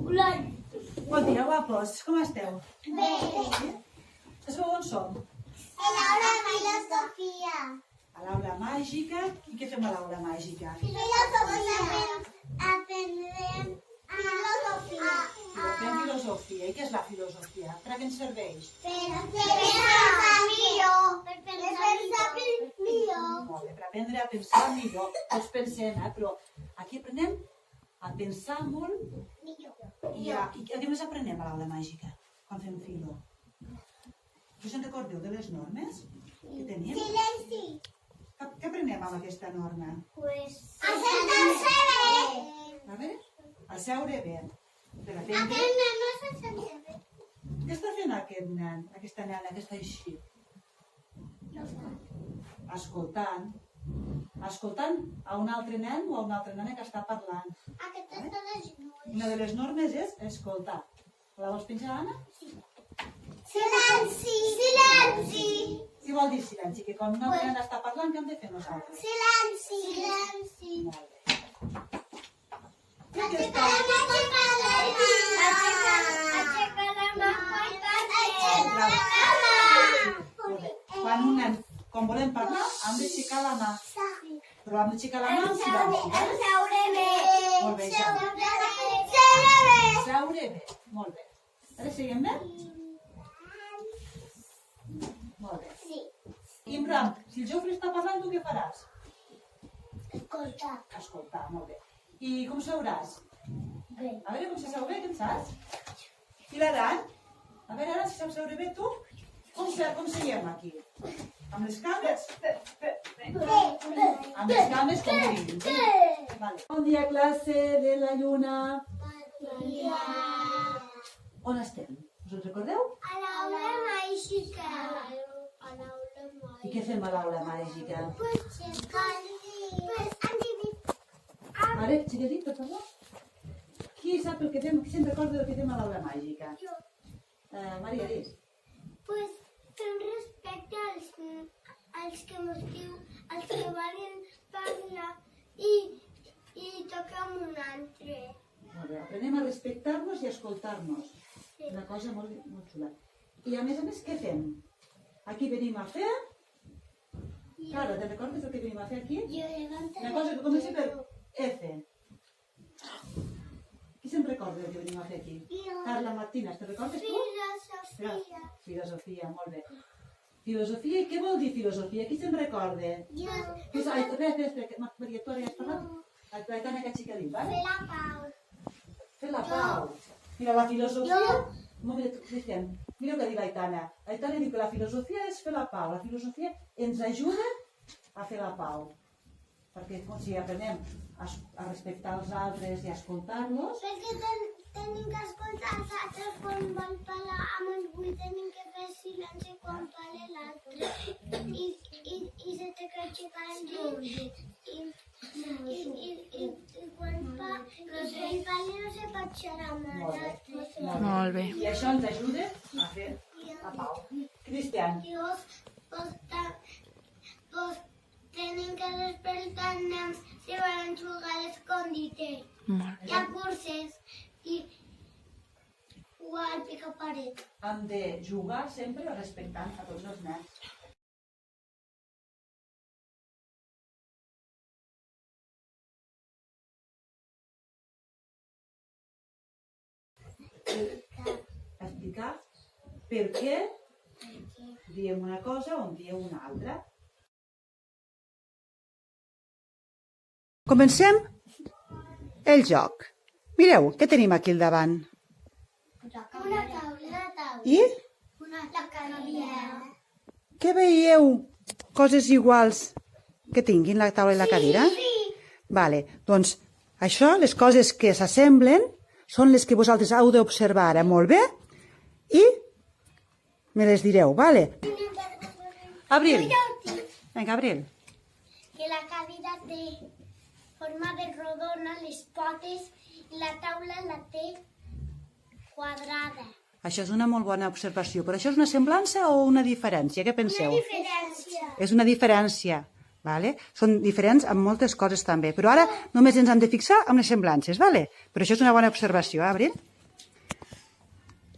Bon dia, guapos. Com esteu? Bé. Sabeu on som? En l'aula de filosofia. A l'aula màgica. I què fem a l'aula màgica? Filosofia. Aprendrem filosofia. Fem filosofia. I què és la filosofia? Per a què ens serveix? Per pensar millor. Per pensar millor. Molt bé, per aprendre a pensar millor. Tots pensem, però aquí aprenem a pensar molt. I a què més aprenem a l'aula màgica quan fem filo? Us en recordeu de les normes que tenim? Silenci. Què aprenem amb aquesta norma? A sentar-se bé. A veure? A seure bé. Per aprendre... Aquest nen no se sent bé. Què està fent aquest nen, aquesta nena, que està així? Escoltant. Escoltant a un altre nen o a una altra nena que està parlant. Aquest està de genolls. Una de les normes és escoltar. La vols penjar, Anna? Silenci. Silenci. Què vol dir silenci? Que quan una nena està parlant, què hem de fer nosaltres? Silenci. Silenci. Molt bé. Aixecar la mà. Molt bé. Quan volem parlar, hem d'aixecar la mà. Però hem d'aixecar la mà amb silenci. Seure bé. Molt bé, Seure bé. seure bé. Molt bé. Ara seguim bé? Molt bé. Sí. Imran, si el Jofre està parlant, tu què faràs? Escolta. Escoltar, molt bé. I com seuràs? Bé. A veure com se seu bé, què en saps? I l'Aran? A veure, Aran, si saps seure bé tu? Com seiem aquí? Amb les cames? Amb les cames com dins. Vale. Bon dia, classe de la lluna. On estem? Us en recordeu? A l'aula màgica. I què fem a l'aula màgica? Pues han dividit. Ara, si t'he dit, per favor? Qui sap el que fem? Qui se'n recorda del que fem a l'aula màgica? Jo. Maria, dis. Pues fem respecte als que mos diu, als que volen parlar i toquem un altre. Molt bé, aprenem a respectar-nos i a escoltar-nos. Sí. Una cosa molt, molt xula. I a més, què fem? Aquí venim a fer... Clara, te'n recordes el que venim a fer aquí? Jo levanto. Una cosa que comença per F. Qui se'n recorda el que venim a fer aquí? Jo. Carla Martínez, te'n recordes tu? Filosofia. Filosofia, molt bé. Filosofia, i què vol dir filosofia? Qui se'n recorda? Jo. Espera, Maria, tu ara ja has parlat? L'aitana que xica dit, vale? Fer la pau. Fer la pau. Mira, la filosofia... Un moment, Cristian, mira el que diu l'Aitana. L'Aitana diu que la filosofia és fer la pau. La filosofia ens ajuda a fer la pau. Perquè si aprenem a respectar els altres i a escoltar-los... Perquè tenim que escoltar els altres quan van parlar amb el buit, tenim que fer silenci quan parla l'altre. I se té que aixecar el dit. I quan parla no se pot xerrar amb l'altre. Molt bé. I això ens ajuda a fer la pau. Cristian, Pues tenim que respectar-nos si volen jugar a l'escondite. Molt bé. Hi ha curses o al picaparet. hem de jugar sempre respectant a tots els nens. Explicar per què diem una cosa o en diem una altra. Comencem el joc. Mireu, què tenim aquí al davant? Una taula. I La cadira. què veieu? Coses iguals que tinguin la taula i la cadira? Sí. Vale, doncs això, les coses que s'assemblen, són les que vosaltres heu d'observar ara molt bé i me les direu, vale? Abril. Vinga, Abril. Que la cadira té forma de rodona, les potes, i la taula la té quadrada. Això és una molt bona observació, però això és una semblança o una diferència? Què penseu? Una diferència. És una diferència, vale? Són diferents en moltes coses també, però ara només ens hem de fixar en les semblances, vale? Però això és una bona observació, Abril?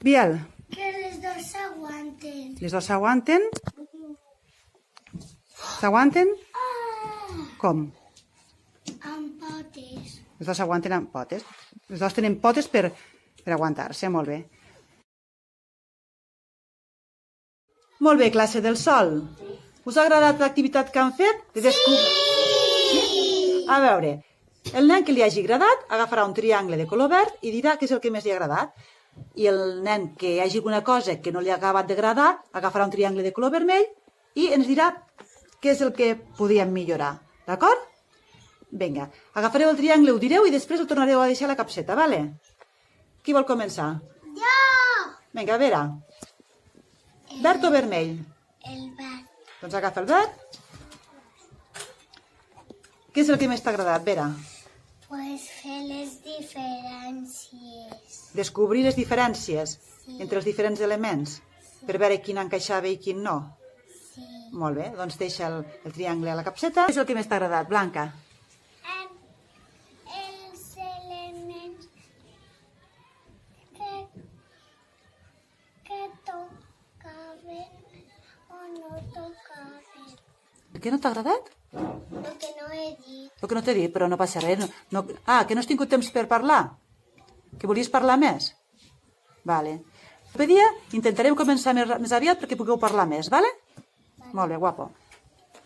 Biel, Que les dos s'aguanten. les dos s'aguanten? S'aguanten? Com? Amb potes. Les dos s'aguanten amb potes. Les dos tenen potes per aguantar-se, molt bé. Molt bé, classe del Sol. Us ha agradat l'activitat que han fet? Sí! A veure, el nen que li hagi agradat agafarà un triangle de color verd i dirà què és el que més li ha agradat. I el nen que hi hagi alguna cosa que no li ha acabat d'agradar agafarà un triangle de color vermell i ens dirà què és el que podíem millorar. D'acord? Vinga, agafareu el triangle, ho direu i després el tornareu a deixar a la capseta, vale? Qui vol començar? Jo! Vinga, a veure. Verd o vermell? El verd. Doncs agafa el verd. Què és el que més t'ha agradat, Vera? Pues fer les diferències. Descobrir les diferències entre els diferents elements per veure quin encaixava i quin no. Sí. Molt bé, doncs deixa el triangle a la capseta. Què és el que més t'ha agradat, Blanca? Els elements que tocaven o no tocaven. Què no t'ha agradat? El que no he dit. El que no t'he dit, però no passa res. Que no has tingut temps per parlar? Que volies parlar més? Vale. El proper dia intentarem començar més aviat perquè pugueu parlar més, vale? Molt bé, guapo.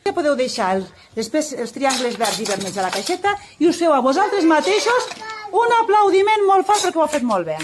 Ja podeu deixar després els triangles verds i vermells a la caixeta i us feu a vosaltres mateixos un aplaudiment molt fort perquè ho heu fet molt bé.